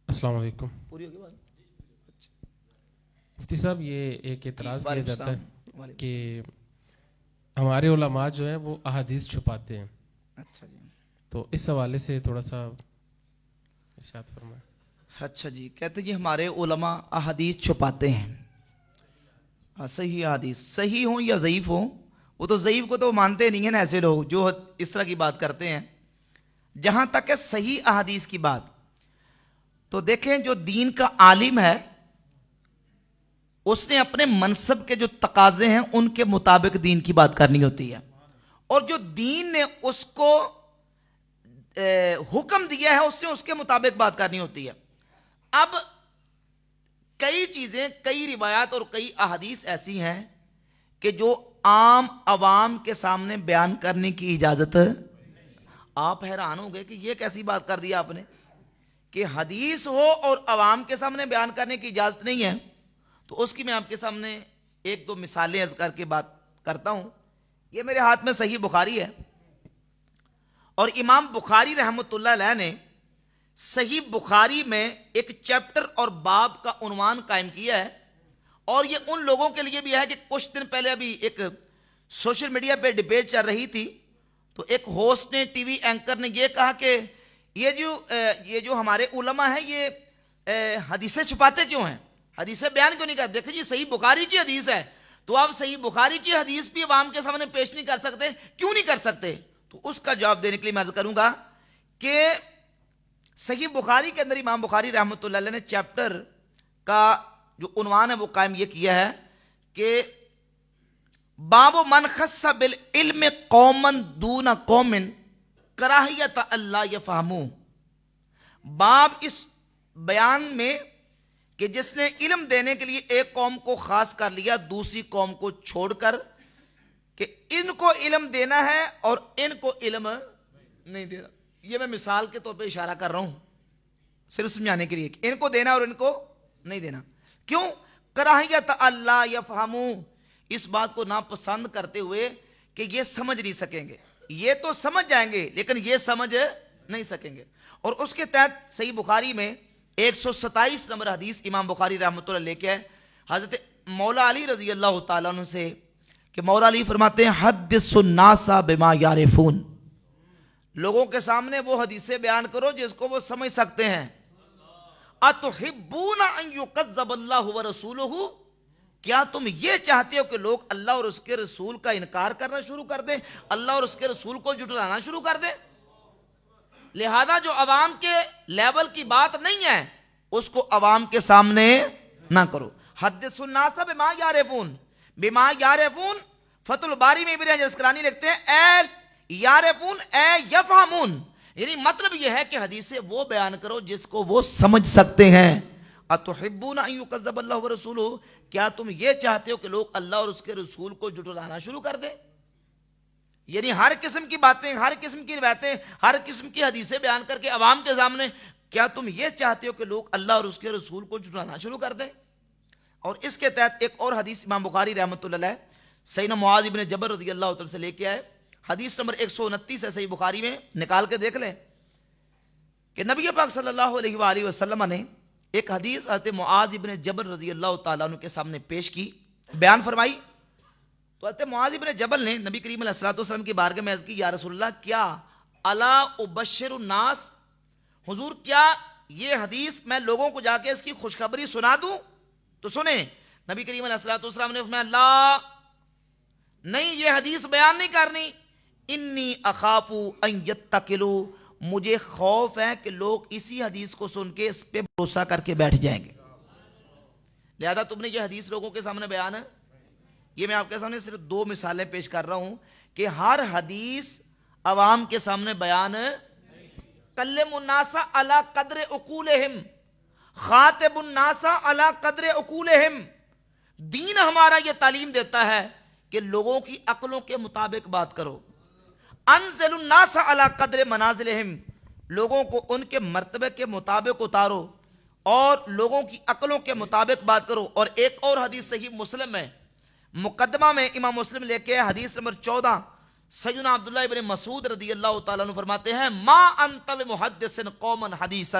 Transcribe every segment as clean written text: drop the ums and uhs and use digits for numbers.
السلام علیکم پوری ہوگی بات؟ مفتی صاحب، یہ ایک اعتراض کیا وعلیکم جاتا السلام۔ ہے کہ ہمارے علماء جو ہیں وہ احادیث چھپاتے ہیں، اچھا جی، تو اس حوالے سے تھوڑا سا ارشاد فرمائیں۔ اچھا جی، کہتے جی ہمارے علماء احادیث چھپاتے ہیں۔ صحیح احادیث صحیح ہوں یا ضعیف ہوں، وہ تو ضعیف کو تو مانتے نہیں ہیں نا ایسے لوگ جو اس طرح کی بات کرتے ہیں۔ جہاں تک ہے صحیح احادیث کی بات، تو دیکھیں جو دین کا عالم ہے اس نے اپنے منصب کے جو تقاضے ہیں ان کے مطابق دین کی بات کرنی ہوتی ہے، اور جو دین نے اس کو حکم دیا ہے اس نے اس کے مطابق بات کرنی ہوتی ہے۔ اب کئی چیزیں، کئی روایات اور کئی احادیث ایسی ہیں کہ جو عام عوام کے سامنے بیان کرنے کی اجازت ہے۔ آپ حیران ہوں گے کہ یہ کیسی بات کر دیا آپ نے کہ حدیث ہو اور عوام کے سامنے بیان کرنے کی اجازت نہیں ہے۔ تو اس کی میں آپ کے سامنے ایک دو مثالیں عرض کر کے بات کرتا ہوں۔ یہ میرے ہاتھ میں صحیح بخاری ہے، اور امام بخاری رحمۃ اللہ علیہ نے صحیح بخاری میں ایک چیپٹر اور باب کا عنوان قائم کیا ہے، اور یہ ان لوگوں کے لیے بھی ہے کہ کچھ دن پہلے ابھی ایک سوشل میڈیا پہ ڈیبیٹ چل رہی تھی، تو ایک ہوسٹ نے، ٹی وی اینکر نے یہ کہا کہ یہ جو ہمارے علماء ہیں یہ حدیثیں چھپاتے کیوں ہیں، حدیثیں بیان کیوں نہیں کرتے؟ دیکھیں جی صحیح بخاری کی حدیث ہے، تو آپ صحیح بخاری کی حدیث بھی عوام کے سامنے پیش نہیں کر سکتے، کیوں نہیں کر سکتے؟ تو اس کا جواب دینے کے لیے میں عرض کروں گا کہ صحیح بخاری کے اندر امام بخاری رحمۃ اللہ علیہ نے چیپٹر کا جو عنوان ہے وہ قائم یہ کیا ہے کہ باب من خص بالعلم قوما دون قوم کراہیت اللہ یفہموا۔ باب اس بیان میں کہ جس نے علم دینے کے لیے ایک قوم کو خاص کر لیا دوسری قوم کو چھوڑ کر، کہ ان کو علم دینا ہے اور ان کو علم نہیں دینا۔ یہ میں مثال کے طور پہ اشارہ کر رہا ہوں صرف سمجھانے کے لیے کہ ان کو دینا اور ان کو نہیں دینا۔ کیوں؟ کراہیت اللہ یفہموا، اس بات کو ناپسند کرتے ہوئے کہ یہ سمجھ نہیں سکیں گے، یہ تو سمجھ جائیں گے لیکن یہ سمجھ نہیں سکیں گے۔ اور اس کے تحت صحیح بخاری میں 127 نمبر حدیث امام بخاری رحمۃ اللہ لے کے ہے حضرت مولا علی رضی اللہ تعالیٰ عنہ سے، کہ مولا علی فرماتے ہیں حدث الناس بما یعرفون، لوگوں کے سامنے وہ حدیثیں بیان کرو جس کو وہ سمجھ سکتے ہیں۔ اتحبون ان یکذب اللہ ورسولہ، کیا تم یہ چاہتے ہو کہ لوگ اللہ اور اس کے رسول کا انکار کرنا شروع کر دیں، اللہ اور اس کے رسول کو جھٹلانا شروع کر دیں؟ لہذا جو عوام کے لیول کی بات نہیں ہے اس کو عوام کے سامنے نہ کرو۔ حدث الناس بما یعرفون، بما یعرفون فتح الباری میں ابن حجر اسقلانی لکھتے ہیں اے یعرفون اے یفہمون، یعنی مطلب یہ ہے کہ حدیثیں وہ بیان کرو جس کو وہ سمجھ سکتے ہیں۔ اتحبون ان یکذب اللہ ورسولہ، کیا تم یہ چاہتے ہو کہ لوگ اللہ اور اس کے رسول کو جھٹلانا شروع کر دیں؟ یعنی ہر قسم کی باتیں، ہر قسم کی روایتیں، ہر قسم کی حدیثیں بیان کر کے عوام کے سامنے، کیا تم یہ چاہتے ہو کہ لوگ اللہ اور اس کے رسول کو جھٹلانا شروع کر دیں؟ اور اس کے تحت ایک اور حدیث امام بخاری رحمۃ اللہ علیہ سیدنا معاذ ابن جبل رضی اللہ تعالی سے لے کے آئے، حدیث نمبر 129 ہے صحیح بخاری میں، نکال کے دیکھ لیں کہ نبی پاک صلی اللہ علیہ وآلہ وسلم نے ایک حدیث حضرت معاذ ابن جبل رضی اللہ تعالیٰ عنہ کے سامنے پیش کی، بیان فرمائی۔ تو حضرت معاذ ابن جبل نے نبی کریم علیہ الصلوۃ والسلام کی بارگاہ میں عرض کی یا رسول اللہ کیا الا ابشر الناس، حضور کیا یہ حدیث میں لوگوں کو جا کے اس کی خوشخبری سنا دوں؟ تو سنیں، نبی کریم علیہ الصلوۃ والسلام نے فرمایا لا، نہیں یہ حدیث بیان نہیں کرنی، انی اخاف ان یتکلوا، مجھے خوف ہے کہ لوگ اسی حدیث کو سن کے اس پہ بھروسہ کر کے بیٹھ جائیں گے، لہذا تم نے یہ حدیث لوگوں کے سامنے بیان ہے۔ یہ میں آپ کے سامنے صرف دو مثالیں پیش کر رہا ہوں کہ ہر حدیث عوام کے سامنے بیان کلم الناس علی قدر عقولہم، خاطب الناس علی قدر عقولہم، دین ہمارا یہ تعلیم دیتا ہے کہ لوگوں کی عقلوں کے مطابق بات کرو۔ انزل الناس علی قدر منازلہم، لوگوں کو ان کے مرتبے کے مطابق اتارو اور لوگوں کی عقلوں کے مطابق بات کرو۔ اور ایک اور حدیث صحیح مسلم ہے، مقدمہ میں امام مسلم لے کے حدیث نمبر 14 سیدنا عبداللہ ابن مسعود رضی اللہ تعالیٰ عنہ فرماتے ہیں ما انت بمحدث قوما حدیثا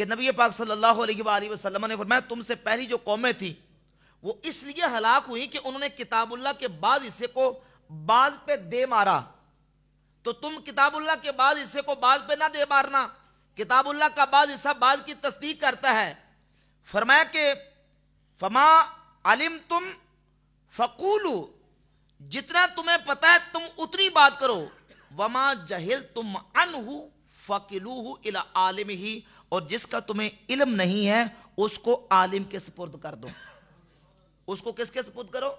کہ نبی پاک صلی اللہ علیہ وآلہ وسلم نے فرمایا تم سے پہلی جو قومیں تھیں وہ اس لیے ہلاک ہوئی کہ انہوں نے کتاب اللہ کے بعض حصے کو بعض پہ دے مارا، تو تم کتاب اللہ کے بعض حصے کو بعض پہ نہ دے مارنا، کتاب اللہ کا بعض حصہ بعض کی تصدیق کرتا ہے۔ فرمایا کہ فما علمتم فقولوا، جتنا تمہیں پتا ہے تم اتنی بات کرو، وما جہلتم عنہ فقلوہ الی عالمہ، اور جس کا تمہیں علم نہیں ہے اس کو عالم کے سپرد کر دو۔ اس کو کس کے سپرد کرو؟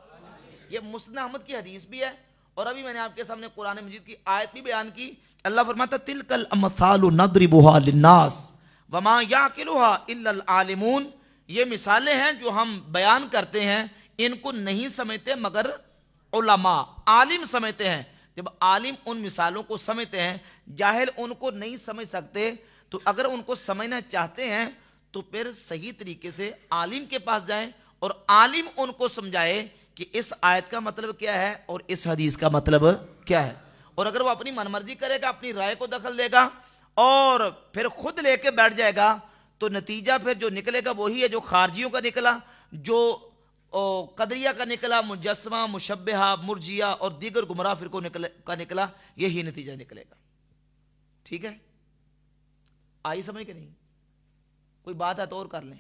یہ مسند احمد کی حدیث بھی ہے، اور ابھی میں نے آپ کے سامنے قرآن مجید کی آیت بھی بیان کی۔ اللہ فرماتا تلک الامثال نضربها للناس وما یعقلها الا العالمون، یہ مثالیں ہیں جو ہم بیان کرتے ہیں، ان کو نہیں سمجھتے مگر علماء، عالم سمجھتے ہیں۔ جب عالم ان مثالوں کو سمجھتے ہیں، جاہل ان کو نہیں سمجھ سکتے، تو اگر ان کو سمجھنا چاہتے ہیں تو پھر صحیح طریقے سے عالم کے پاس جائیں اور عالم ان کو سمجھائے کہ اس آیت کا مطلب کیا ہے اور اس حدیث کا مطلب کیا ہے۔ اور اگر وہ اپنی من مرضی کرے گا، اپنی رائے کو دخل دے گا اور پھر خود لے کے بیٹھ جائے گا، تو نتیجہ پھر جو نکلے گا وہی ہے جو خارجیوں کا نکلا، جو قدریہ کا نکلا، مجسمہ، مشبہہ، مرجیہ اور دیگر گمراہ فرقوں کا نکلا، یہی نتیجہ نکلے گا۔ ٹھیک ہے، آئی سمجھ کے نہیں؟ کوئی بات ہے تو اور کر لیں۔